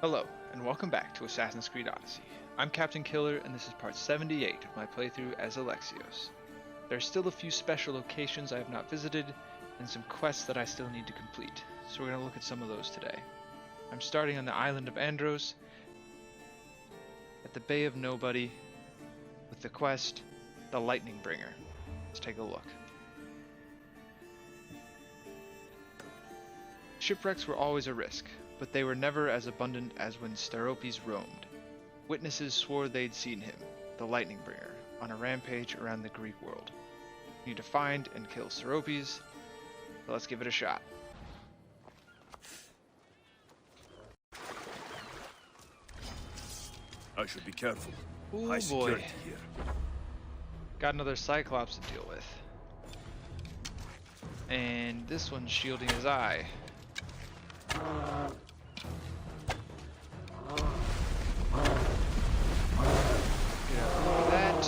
Hello, and welcome back to Assassin's Creed Odyssey. I'm Captain Killer, and this is part 78 of my playthrough as Alexios. There are still a few special locations I have not visited, and some quests that I still need to complete, so we're going to look at some of those today. I'm starting on the island of Andros, at the Bay of Nobody, with the quest, the Lightning Bringer. Let's take a look. Shipwrecks were always a risk, but they were never as abundant as when Staropes roamed. Witnesses swore they'd seen him, the Lightning Bringer, on a rampage around the Greek world. We need to find and kill Staropes, so let's give it a shot. I should be careful. Oh High boy. security here. Got another Cyclops to deal with. And this one's shielding his eye. Get out of that.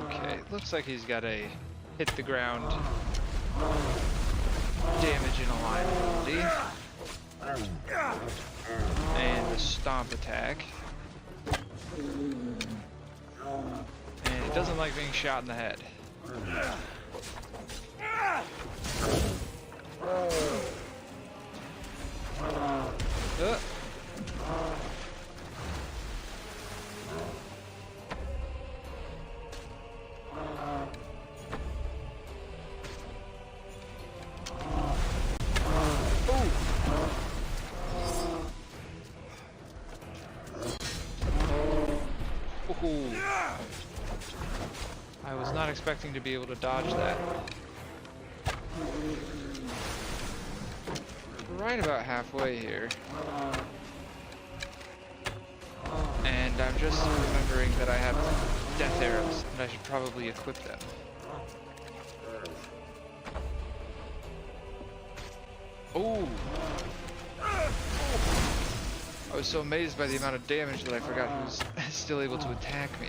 Okay, looks like he's got a hit the ground damage in a line ability. And the stomp attack. And it doesn't like being shot in the head. Ooh. I was not expecting to be able to dodge that. Right about halfway here. And I'm just remembering that I have death arrows, and I should probably equip them. Oh! I was so amazed by the amount of damage that I forgot he was still able to attack me.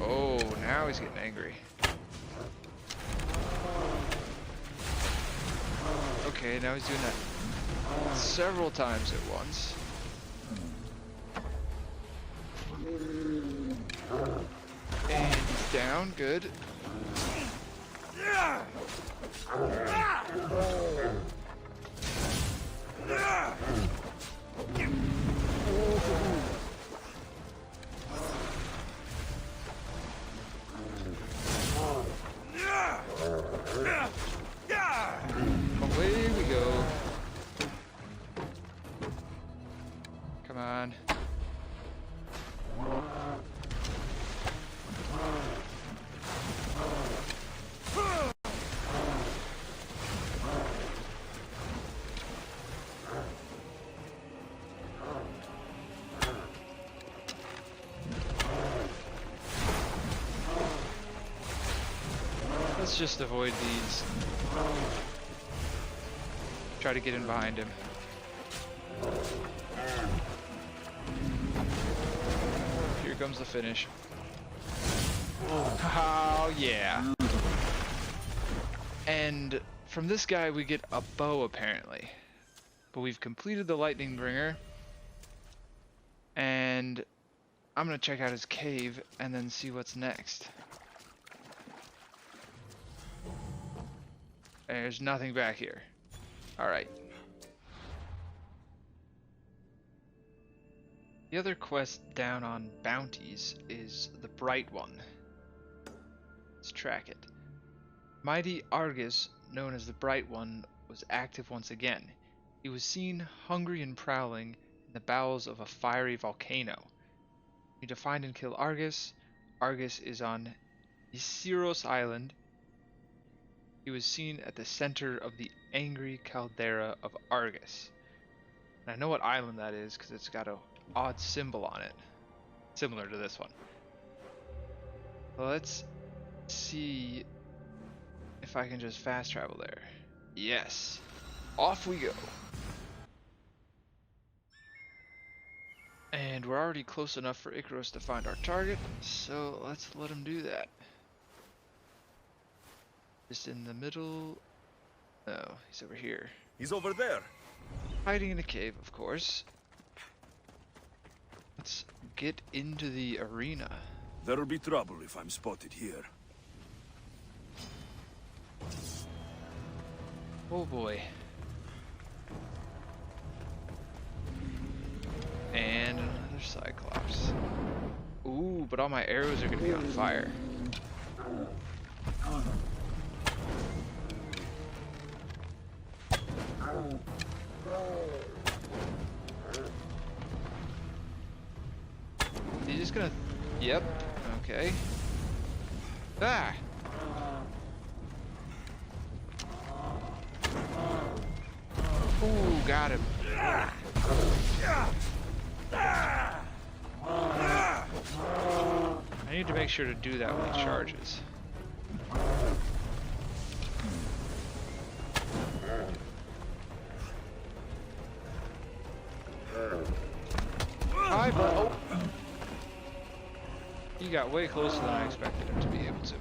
Oh, now he's getting angry. Okay, now he's doing that several times at once. And he's down, good. Away we go. Come on. Let's just avoid these. Try to get in behind him. Here comes the finish. Oh yeah. And from this guy we get a bow apparently. But we've completed the Lightning Bringer. And I'm gonna check out his cave and then see what's next. There's nothing back here. Alright. The other quest down on bounties is the Bright One. Let's track it. Mighty Argus, known as the Bright One, was active once again. He was seen hungry and prowling in the bowels of a fiery volcano. We need to find and kill Argus. Argus is on Isiros Island. He was seen at the center of the angry caldera of Argus. And I know what island that is because it's got an odd symbol on it. Similar to this one. Let's see if I can just fast travel there. Yes. Off we go. And we're already close enough for Icarus to find our target, so let's let him do that. Just in the middle. Oh, he's over here. He's over there. Hiding in a cave, of course. Let's get into the arena. There'll be trouble if I'm spotted here. Oh boy. And another Cyclops. Ooh, but all my arrows are gonna be on fire. He's just gonna... Yep. Okay. Ah! Ooh, got him. I need to make sure to do that when he charges. Hi, bud. Oh. He got way closer than I expected him to be able to.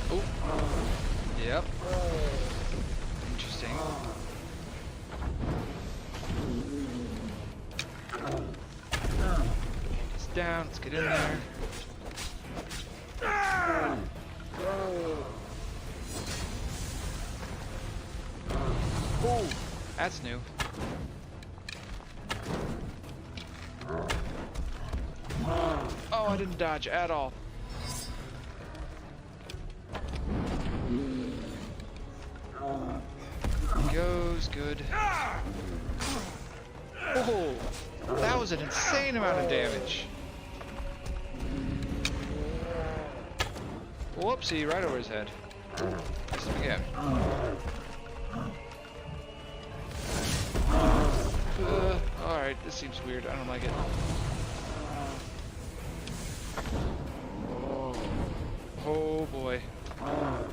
Oh. Yep. Interesting. It's down. Let's get in there. Oh, that's new. Oh, I didn't dodge at all. Goes good. Oh, that was an insane amount of damage. Whoopsie, right over his head. Miss him again. Alright, this seems weird. I don't like it. Oh boy. Oh,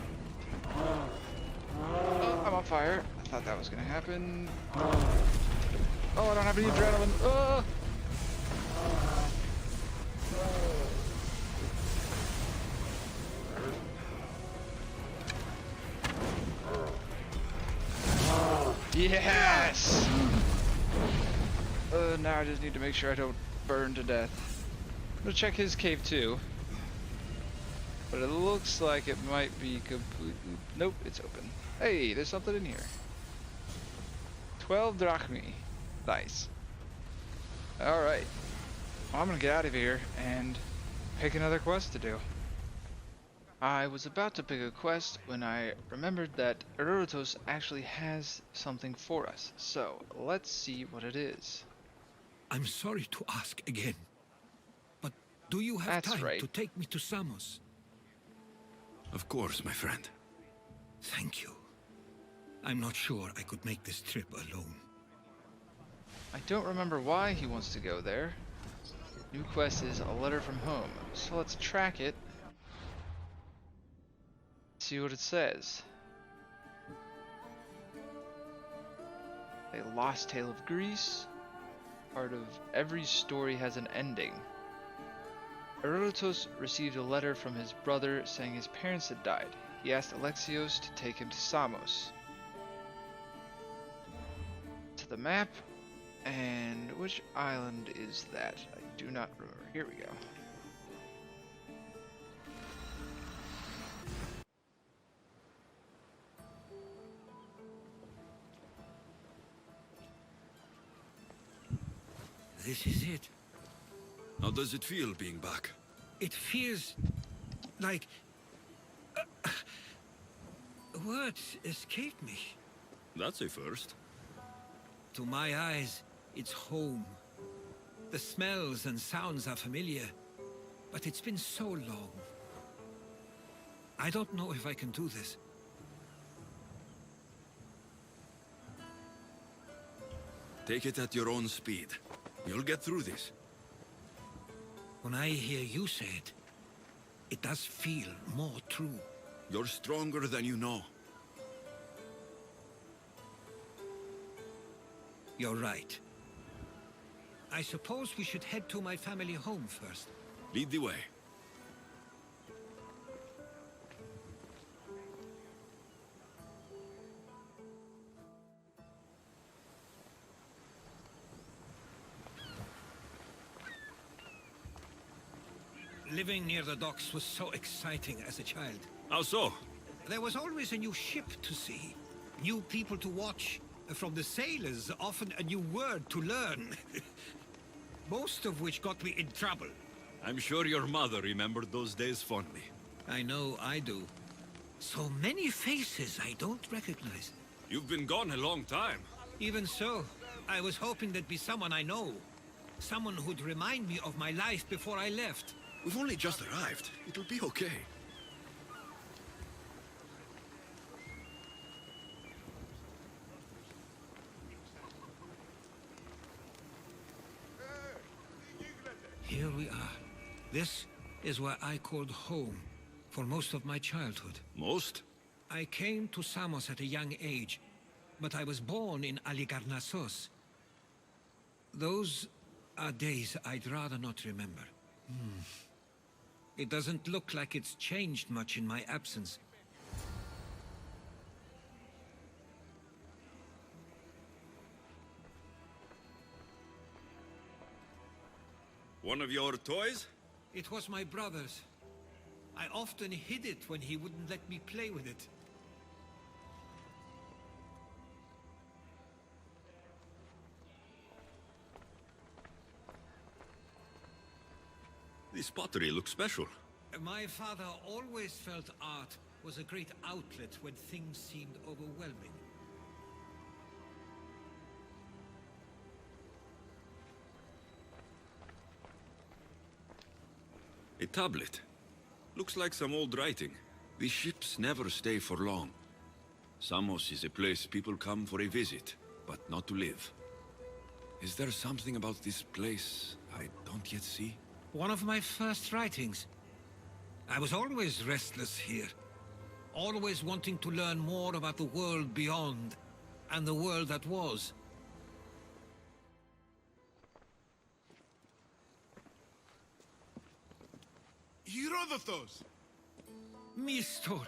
I'm on fire. I thought that was gonna happen. Oh, I don't have any adrenaline. Oh! Yes! Now I just need to make sure I don't burn to death. I'm gonna check his cave too. But it looks like it might be completely... Nope, it's open. Hey, there's something in here. 12 drachmi. Nice. Alright. Well, I'm gonna get out of here and pick another quest to do. I was about to pick a quest when I remembered that Herodotus actually has something for us. So, let's see what it is. I'm sorry to ask again, but do you have That's time right. to take me to Samos? Of course, my friend. Thank you. I'm not sure I could make this trip alone. I don't remember why he wants to go there. New quest is a letter from home, so let's track it. See what it says. A lost tale of Greece. Part of every story has an ending. Herodotus received a letter from his brother saying his parents had died. He asked Alexios to take him to Samos. To the map, and which island is that? I do not remember. Here we go. This is it. How does it feel being back? It feels like... words escape me. That's a first. To my eyes, it's home. The smells and sounds are familiar, but it's been so long. I don't know if I can do this. Take it at your own speed. You'll get through this. When I hear you say it, it does feel more true. You're stronger than you know. You're right. I suppose we should head to my family home first. Lead the way. Living near the docks was so exciting as a child. How so? There was always a new ship to see, new people to watch. From the sailors, often a new word to learn. Most of which got me in trouble. I'm sure your mother remembered those days fondly. I know I do. So many faces I don't recognize. You've been gone a long time. Even so, I was hoping there'd be someone I know. Someone who'd remind me of my life before I left. We've only just arrived. It'll be okay. Here we are. This is where I called home for most of my childhood. Most? I came to Samos at a young age, but I was born in Aligarnassos. Those are days I'd rather not remember. It doesn't look like it's changed much in my absence. One of your toys? It was my brother's. I often hid it when he wouldn't let me play with it. This pottery looks special. My father always felt art was a great outlet when things seemed overwhelming. A tablet. Looks like some old writing. These ships never stay for long. Samos is a place people come for a visit, but not to live. Is there something about this place I don't yet see? One of my first writings. I was always restless here. Always wanting to learn more about the world beyond, and the world that was. Herodotos! Mistor!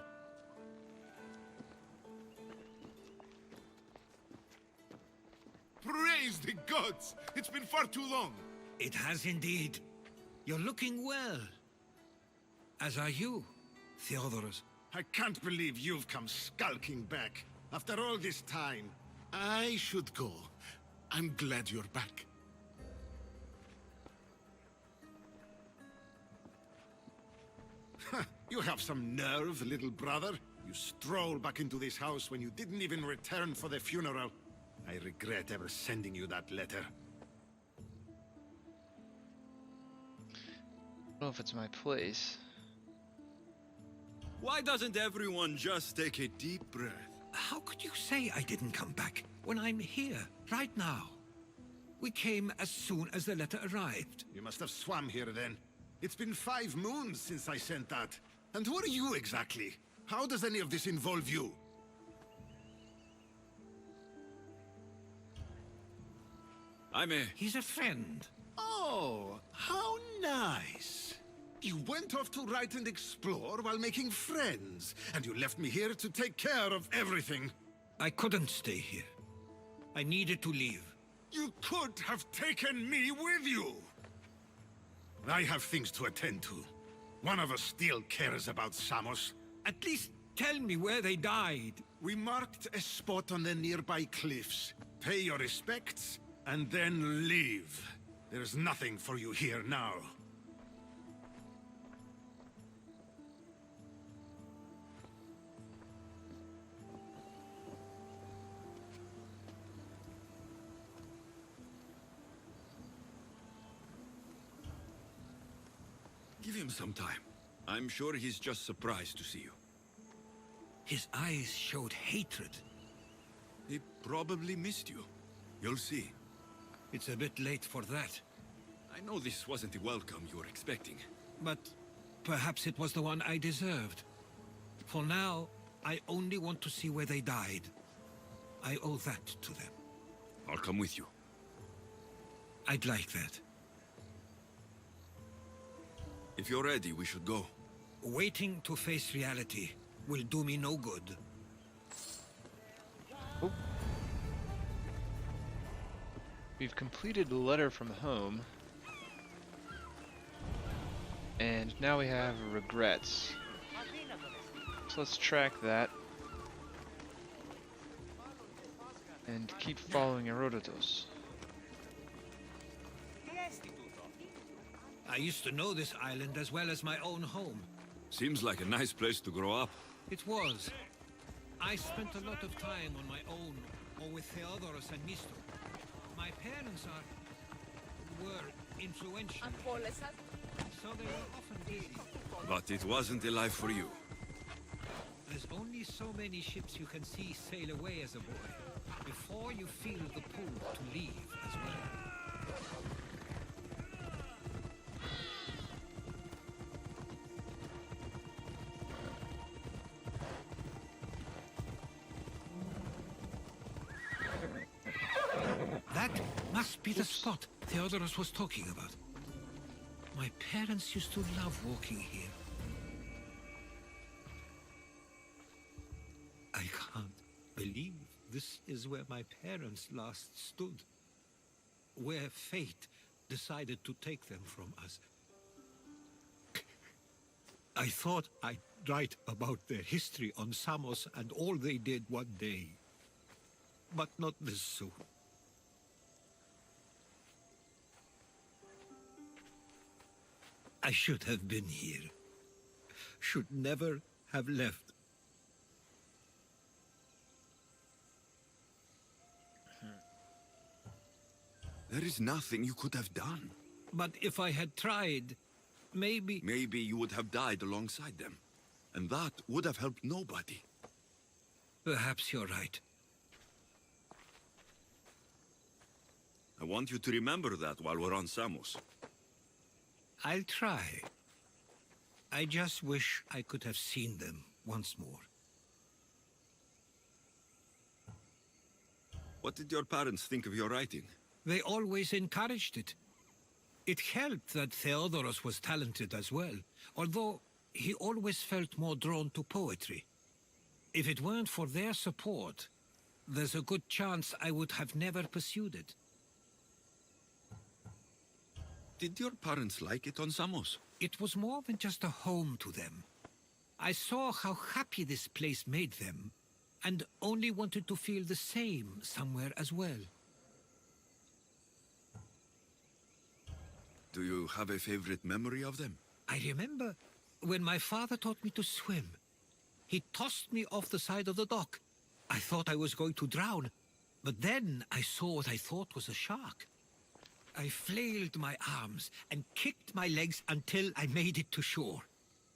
Praise the gods! It's been far too long. It has indeed. You're looking well. As are you, Theodoros. I can't believe you've come skulking back. After all this time, I should go. I'm glad you're back. You have some nerve, little brother. You stroll back into this house when you didn't even return for the funeral. I regret ever sending you that letter. I don't know if it's my place. Why doesn't everyone just take a deep breath? How could you say I didn't come back when I'm here, right now? We came as soon as the letter arrived. You must have swum here then. It's been 5 moons since I sent that. And who are you exactly? How does any of this involve you? He's a friend. Oh, how nice. You went off to write and explore while making friends, and you left me here to take care of everything. I couldn't stay here. I needed to leave. You could have taken me with you. I have things to attend to. One of us still cares about Samos. At least tell me where they died. We marked a spot on the nearby cliffs. Pay your respects, and then leave. There's nothing for you here now. Give him some time. I'm sure he's just surprised to see you. His eyes showed hatred. He probably missed you. You'll see. It's a bit late for that. I know this wasn't the welcome you were expecting. But Perhaps it was the one I deserved. For now, I only want to see where they died. I owe that to them. I'll come with you. I'd like that. If you're ready, we should go. Waiting to face reality will do me no good. Oh. We've completed the letter from home. And now we have regrets. So let's track that. And keep following Herodotus. I used to know this island as well as my own home. Seems like a nice place to grow up. It was. I spent a lot of time on my own, or with Theodorus and Misto. My parents were influential, so they were often busy. But it wasn't a life for you. There's only so many ships you can see sail away as a boy, before you feel the pull to leave as well. That must be the spot Theodorus was talking about. My parents used to love walking here. I can't believe this is where my parents last stood. Where fate decided to take them from us. I thought I'd write about their history on Samos and all they did one day. But not this soon. I should have been here. Should never have left. There is nothing you could have done. But if I had tried, maybe... Maybe you would have died alongside them. And that would have helped nobody. Perhaps you're right. I want you to remember that while we're on Samos. I'll try. I just wish I could have seen them once more. What did your parents think of your writing? They always encouraged it. It helped that Theodorus was talented as well, although he always felt more drawn to poetry. If it weren't for their support, there's a good chance I would have never pursued it. Did your parents like it on Samos? It was more than just a home to them. I saw how happy this place made them, and only wanted to feel the same somewhere as well. Do you have a favorite memory of them? I remember when my father taught me to swim. He tossed me off the side of the dock. I thought I was going to drown, but then I saw what I thought was a shark. I flailed my arms and kicked my legs until I made it to shore,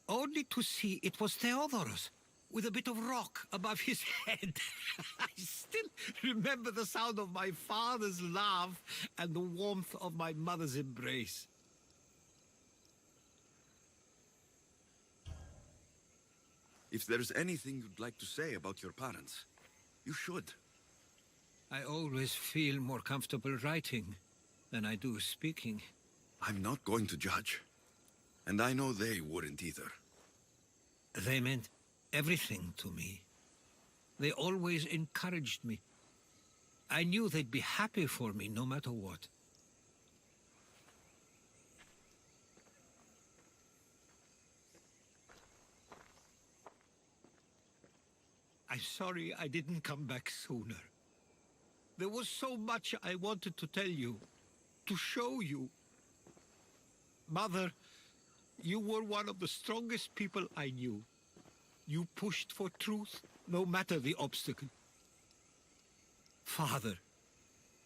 only to see it was Theodorus, with a bit of rock above his head. I still remember the sound of my father's laugh and the warmth of my mother's embrace. If there's anything you'd like to say about your parents, you should. I always feel more comfortable writing than I do speaking. I'm not going to judge. And I know they wouldn't either. They meant everything to me. They always encouraged me. I knew they'd be happy for me no matter what. I'm sorry I didn't come back sooner. There was so much I wanted to tell you, to show you. Mother, you were one of the strongest people I knew. You pushed for truth, no matter the obstacle. Father,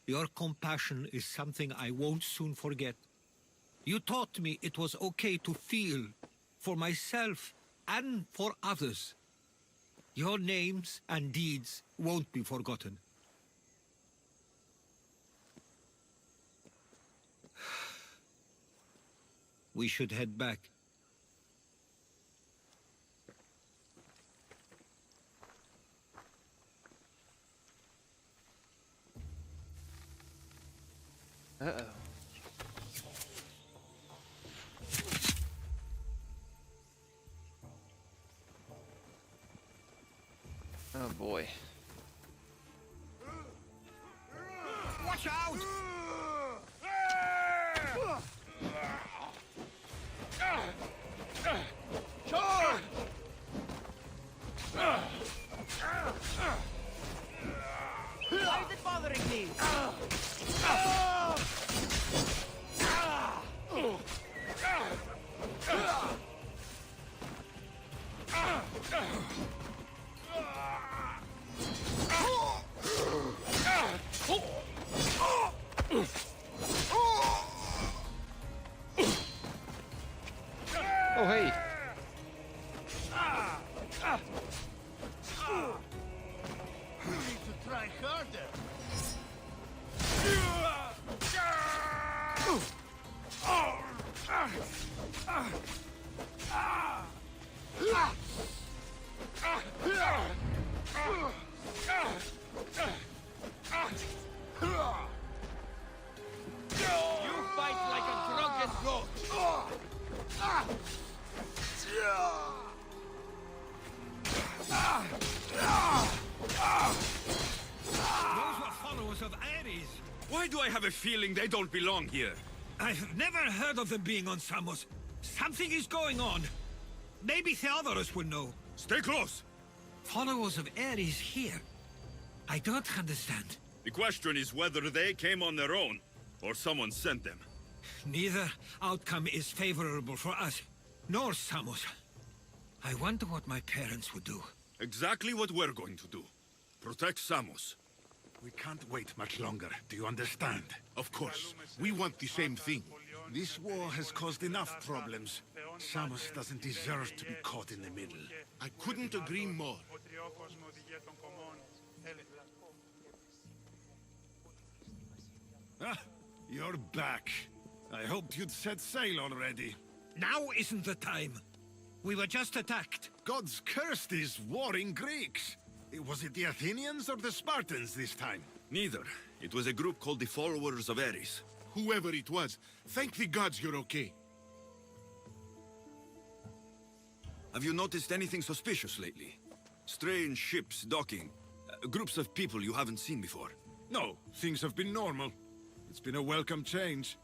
your compassion is something I won't soon forget. You taught me it was okay to feel, for myself and for others. Your names and deeds won't be forgotten. We should head back. Uh-oh. Oh boy. Watch out! Why is it bothering me? Oh hey. You need to try harder. You fight like a drunken goat. Those were followers of Ares. Why do I have a feeling they don't belong here? I've never heard of them being on Samos. Something is going on. Maybe Theodorus will know. Stay close! Followers of Ares here? I don't understand. The question is whether they came on their own, or someone sent them. Neither outcome is favorable for us, nor Samos. I wonder what my parents would do. Exactly what we're going to do. Protect Samos. We can't wait much longer, do you understand? Of course. We want the same thing. This war has caused enough problems. Samos doesn't deserve to be caught in the middle. I couldn't agree more. Ah, you're back. I hoped you'd set sail already. Now isn't the time. We were just attacked. God's cursed these warring Greeks. Was it the Athenians or the Spartans this time? Neither. It was a group called the Followers of Ares. Whoever it was, thank the gods you're okay. Have you noticed anything suspicious lately? Strange ships docking. Groups of people you haven't seen before. No, things have been normal. It's been a welcome change.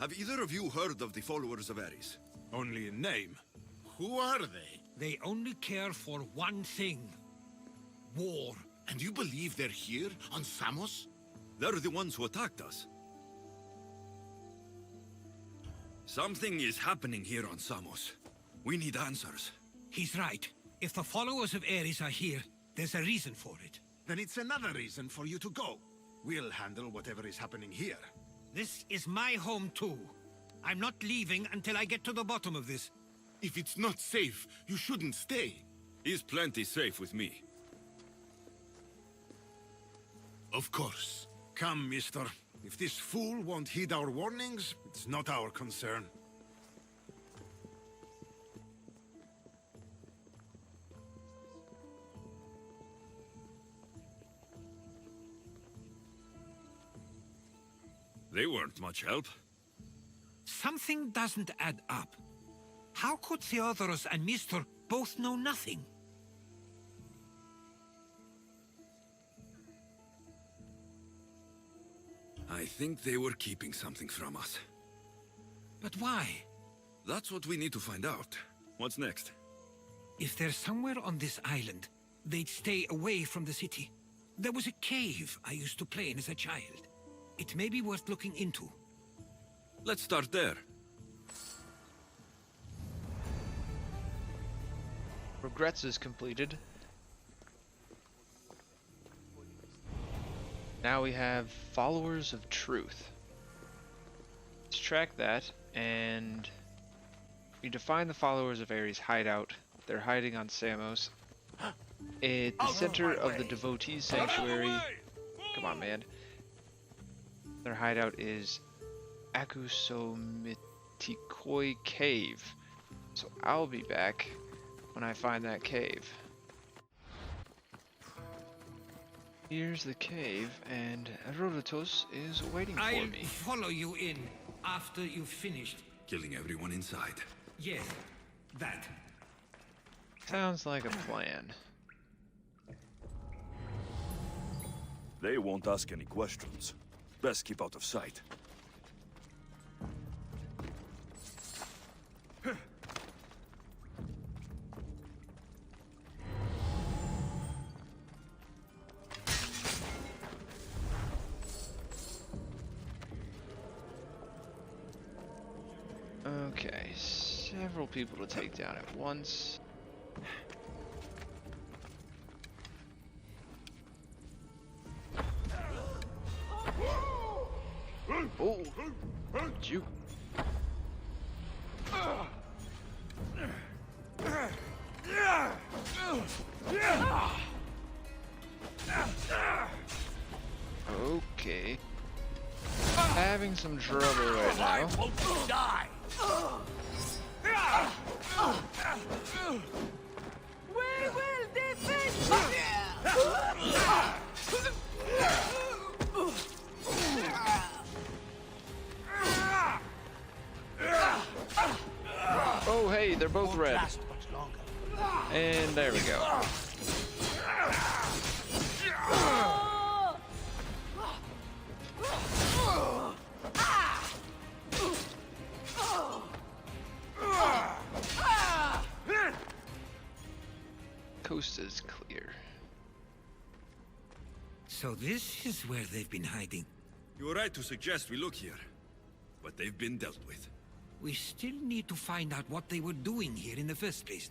Have either of you heard of the Followers of Ares? Only in name. Who are they? They only care for one thing. War. And you believe they're here, on Samos? They're the ones who attacked us. Something is happening here on Samos. We need answers. He's right. If the followers of Ares are here, there's a reason for it. Then it's another reason for you to go. We'll handle whatever is happening here. This is my home too. I'm not leaving until I get to the bottom of this. If it's not safe, you shouldn't stay. He's plenty safe with me. Of course. Come, mister. If this fool won't heed our warnings, it's not our concern. They weren't much help. Something doesn't add up. How could Theodorus and Mr. both know nothing? I think they were keeping something from us. But why? That's what we need to find out. What's next? If they're somewhere on this island, they'd stay away from the city. There was a cave I used to play in as a child. It may be worth looking into. Let's start there. Regrets is completed. Now we have Followers of Truth. Let's track that, and we define the Followers of Ares' hideout. They're hiding on Samos. At the center of the Devotees Sanctuary. Come on, man. Their hideout is Akusomitikoi Cave. So I'll be back when I find that cave. Here's the cave, and Herodotus is waiting for I'll me. follow you in after you've finished. Killing everyone inside. Yes, that. Sounds like a plan. They won't ask any questions. Best keep out of sight. Okay, several people to take down at once. Oh, you. Okay. Having some trouble right now. Die! We will defeat Oh, hey, they're both red. last much longer. And there we go. Coast is clear. So this is where they've been hiding. You were right to suggest we look here, but they've been dealt with. We still need to find out what they were doing here in the first place.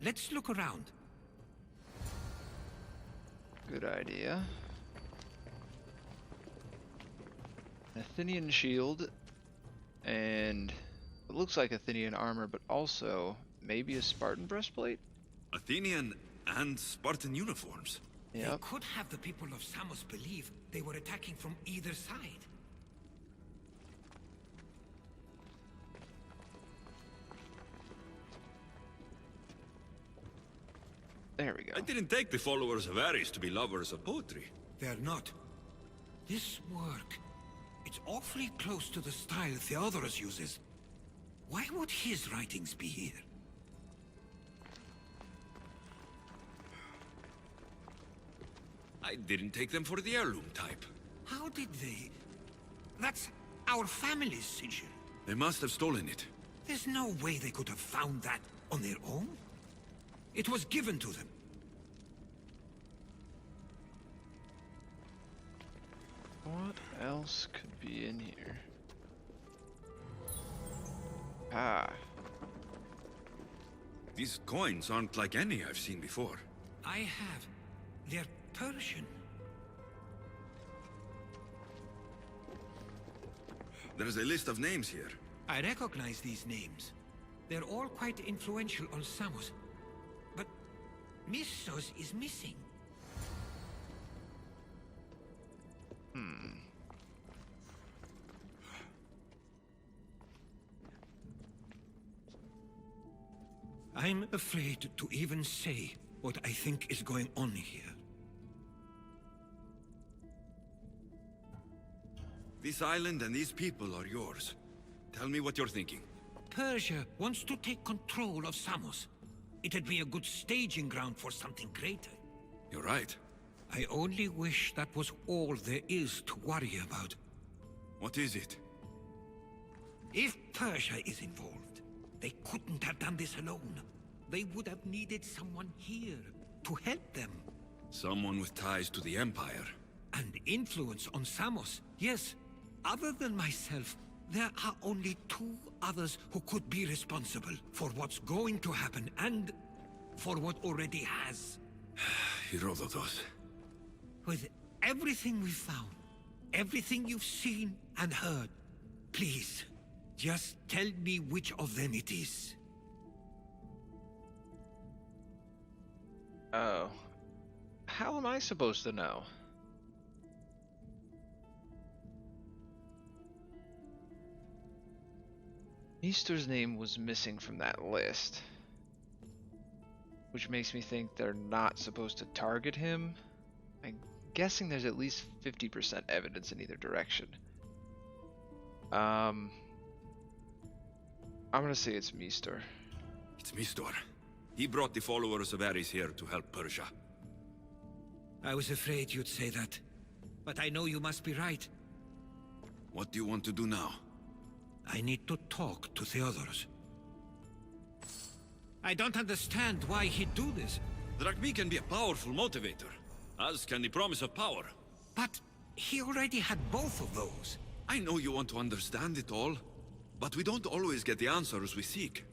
Let's look around. Good idea. An Athenian shield, and it looks like Athenian armor, but also maybe a Spartan breastplate? Athenian and Spartan uniforms. They Yep. could have the people of Samos believe they were attacking from either side. There we go. I didn't take the followers of Ares to be lovers of poetry. They're not. This work, it's awfully close to the style Theodorus uses. Why would his writings be here? I didn't take them for the heirloom type. How did they? That's our family's sigil. They must have stolen it. There's no way they could have found that on their own. It was given to them. What else could be in here? Ah, These coins aren't like any I've seen before. I have. They're Persian. There's a list of names here. I recognize these names. They're all quite influential on Samos. But Missos is missing. I'm afraid to even say what I think is going on here. This island and these people are yours. Tell me what you're thinking. Persia wants to take control of Samos. It'd be a good staging ground for something greater. You're right. I only wish that was all there is to worry about. What is it? If Persia is involved, they couldn't have done this alone. They would have needed someone here to help them. Someone with ties to the Empire. And influence on Samos. Yes, other than myself, there are only two others who could be responsible for what's going to happen and for what already has. Herodotus. With everything we've found, everything you've seen and heard, please, just tell me which of them it is. oh. How am I supposed to know? Easter's name was missing from that list, which makes me think they're not supposed to target him. I guessing there's at least 50% evidence in either direction. I'm gonna say it's Meester. It's Mistor. He brought the followers of Ares here to help Persia. I was afraid you'd say that. But I know you must be right. What do you want to do now? I need to talk to Theodorus. I don't understand why he'd do this. Drachmi can be a powerful motivator, as can the promise of power. But he already had both of those. I know you want to understand it all, but we don't always get the answers we seek.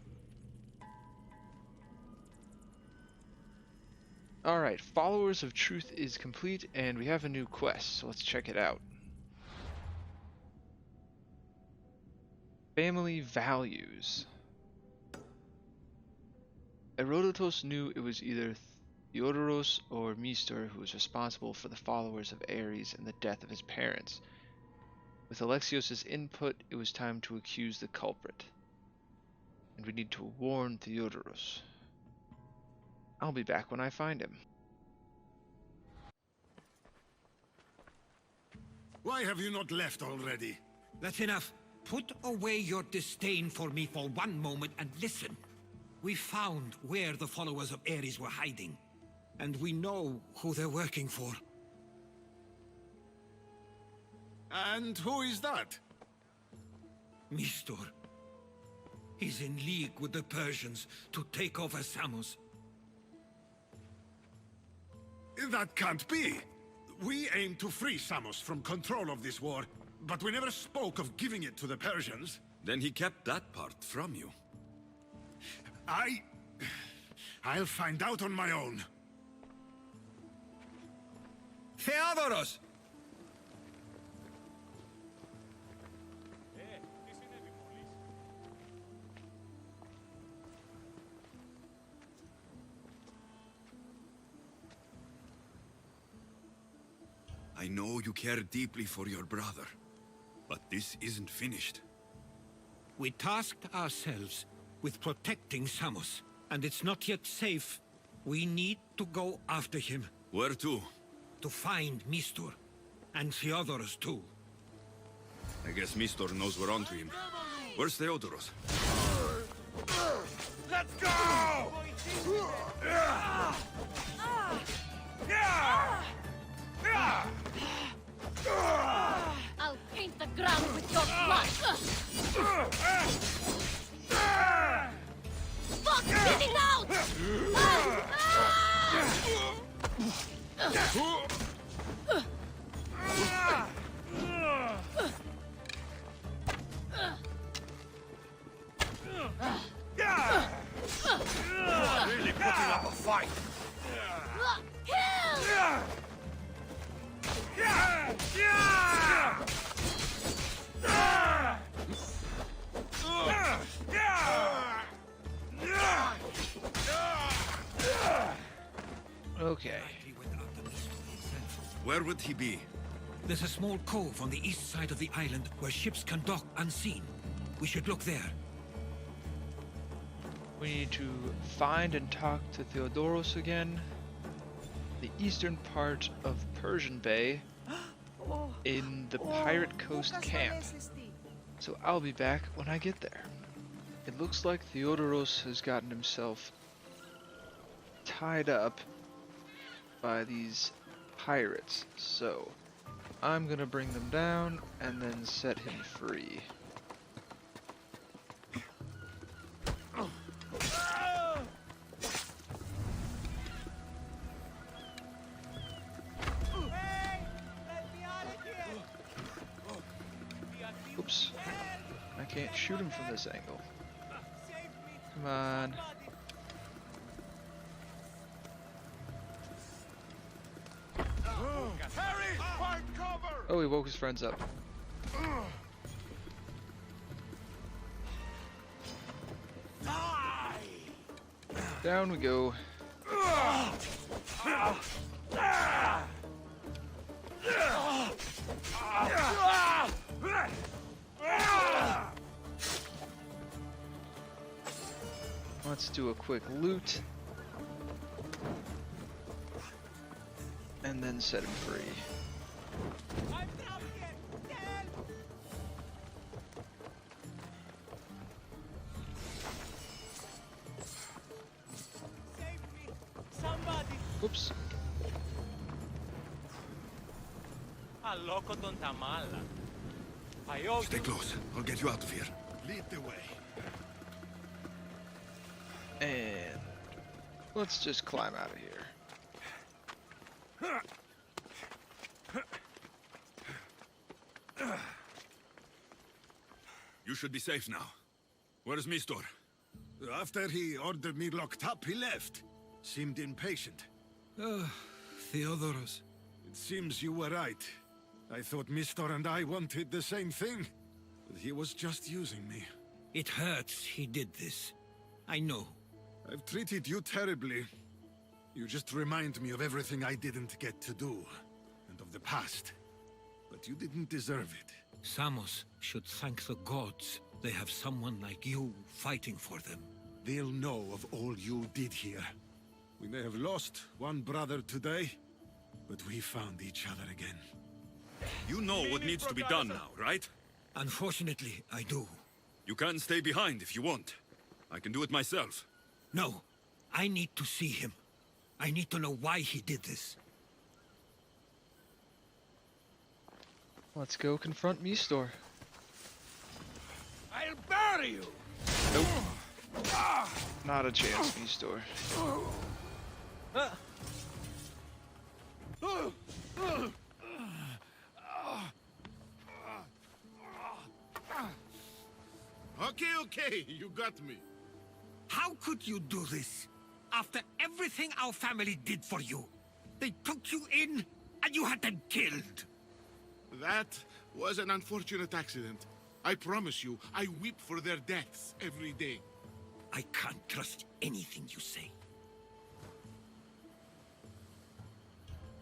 Alright, Followers of Truth is complete, and we have a new quest, so let's check it out. Family Values. Herodotus knew it was either Theodoros or Meester who was responsible for the followers of Ares and the death of his parents. With Alexios' input, it was time to accuse the culprit. And we need to warn Theodoros. I'll be back when I find him. Why have you not left already? That's enough. Put away your disdain for me for one moment and listen. We found where the followers of Ares were hiding. And we know who they're working for. And who is that? Mistor. He's in league with the Persians to take over Samos. That can't be. We aim to free Samos from control of this war, but we never spoke of giving it to the Persians. Then he kept that part from you. I'll find out on my own. Theodoros! I know you care deeply for your brother, but this isn't finished. We tasked ourselves with protecting Samos, and it's not yet safe. We need to go after him. Where to? To find Mistor, and Theodoros too. I guess Mistor knows we're onto him. Where's Theodoros? Let's go! I'll paint the ground with your blood! Fuck, getting out! Really putting up a fight! Kill! Okay. Where would he be? There's a small cove on the east side of the island where ships can dock unseen. We should look there. We need to find and talk to Theodoros again. The eastern part of Persian Bay in the Pirate Coast camp. So I'll be back when I get there. It looks like Theodoros has gotten himself tied up by these pirates. So I'm gonna bring them down and then set him free. Oops. I can't shoot him from this angle. Come on. Oh, he woke his friends up. Down we go. Let's do a quick loot. And and then set him free. I'm trapped here! Help! Save me! Somebody! Oops. Aloko don tamala. I owe Stay close. I'll get you out of here. Lead the way. And let's just climb out of here. You should be safe now. Where's Mistor? After he ordered me locked up, he left. Seemed impatient. Theodoros. It seems you were right. I thought Mistor and I wanted the same thing. But he was just using me. It hurts he did this. I know. I've treated you terribly. You just remind me of everything I didn't get to do. And of the past. But you didn't deserve it. Samos should thank the gods. They have someone like you fighting for them. They'll know of all you did here. We may have lost one brother today, but we found each other again. You know what needs to be done now, right? Unfortunately, I do. You can stay behind if you want. I can do it myself. No, I need to see him. I need to know why he did this. Let's go confront Mistor. I'll bury you! Nope. Not a chance, Mistor. Okay, you got me. How could you do this? After everything our family did for you. They took you in, and you had them killed. That was an unfortunate accident. I promise you, I weep for their deaths every day. I can't trust anything you say.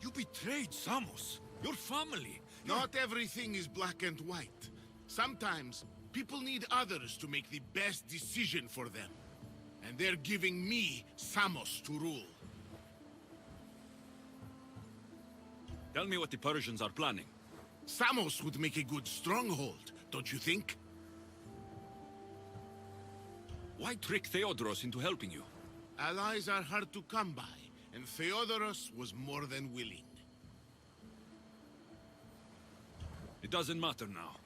You betrayed Samos, your family. Not everything is black and white. Sometimes, people need others to make the best decision for them. And they're giving me Samos to rule. Tell me what the Persians are planning. Samos would make a good stronghold, don't you think? Why trick Theodoros into helping you? Allies are hard to come by, and Theodoros was more than willing. It doesn't matter now.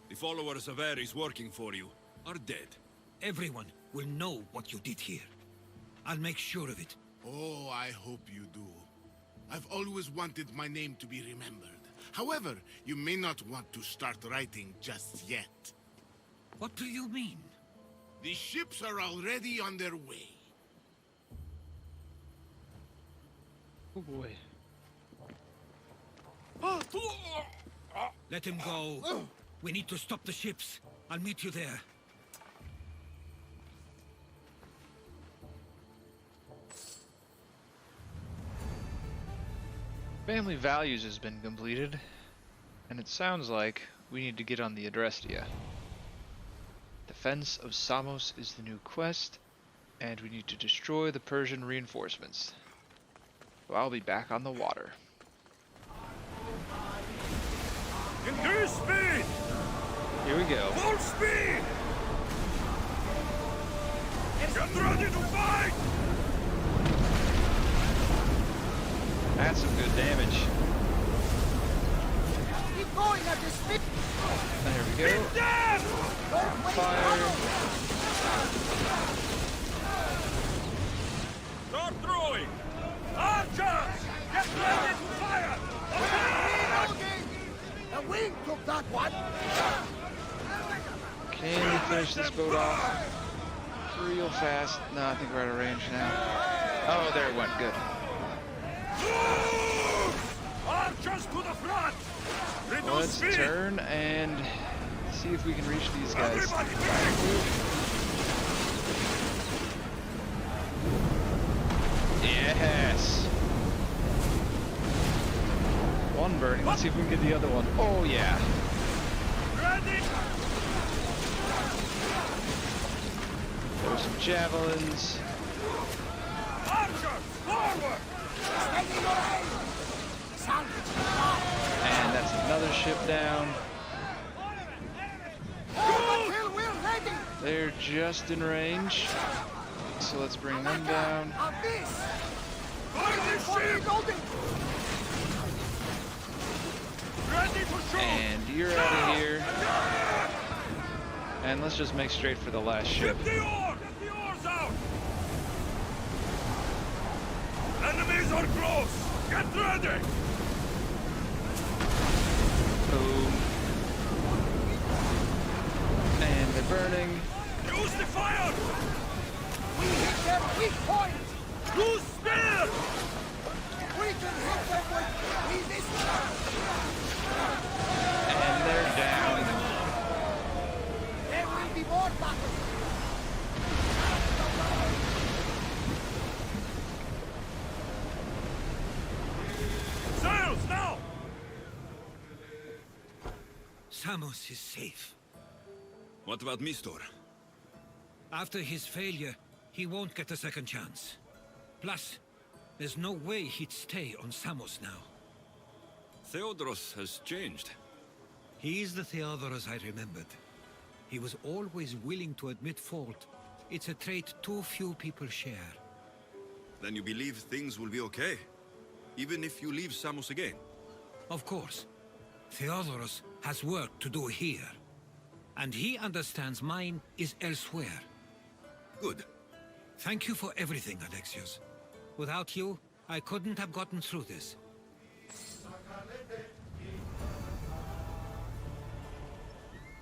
The followers of Ares working for you are dead. Everyone will know what you did here. I'll make sure of it. Oh, I hope you do. I've always wanted my name to be remembered. However, you may not want to start writing just yet. What do you mean? The ships are already on their way. Oh boy. Let him go. We need to stop the ships. I'll meet you there. Family Values has been completed, and it sounds like we need to get on the Adrestia. Defense of Samos is the new quest, and we need to destroy the Persian reinforcements. So I'll be back on the water. Increase speed! Here we go. Full speed! Get ready to fight! That's some good damage. Keep going at this speed! There we go. Fire. Start throwing! Archers! Get ready to fire! The wind took that one! Can we finish this boat off real fast? No, I think we're out of range now. Oh, there it went. Good. Archers to the front! Reduce Let's speed! turn and see if we can reach these guys. Everybody back! Yes. One burning. Let's see if we can get the other one. Oh yeah. Ready? Throw some javelins. Archers, forward! down. They're just in range. So let's bring them down. And you're out of here. And let's just make straight for the last ship. Get the oars out! Enemies are close! Get ready! Boom. And they're burning. Use the fire! We hit their weak point! Use spear! We can hit them with resistance! And they're down. There will be more battles! Sails now! Samos is safe. What about Mistor? After his failure, he won't get a second chance. Plus, there's no way he'd stay on Samos now. Theodoros has changed. He's the Theodoros I remembered. He was always willing to admit fault. It's a trait too few people share. Then you believe things will be okay? Even if you leave Samos again? Of course. Theodoros has work to do here. And he understands mine is elsewhere. Good. Thank you for everything, Alexios. Without you, I couldn't have gotten through this.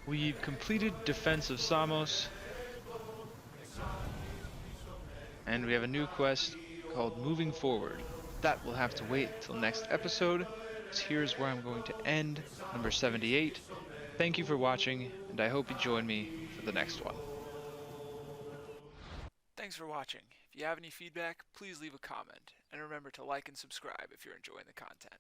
We've completed defense of Samos. And we have a new quest called Moving Forward. That will have to wait till next episode. So here's where I'm going to end, number 78. Thank you for watching, and I hope you join me for the next one. Thanks for watching. If you have any feedback, please leave a comment, and remember to like and subscribe if you're enjoying the content.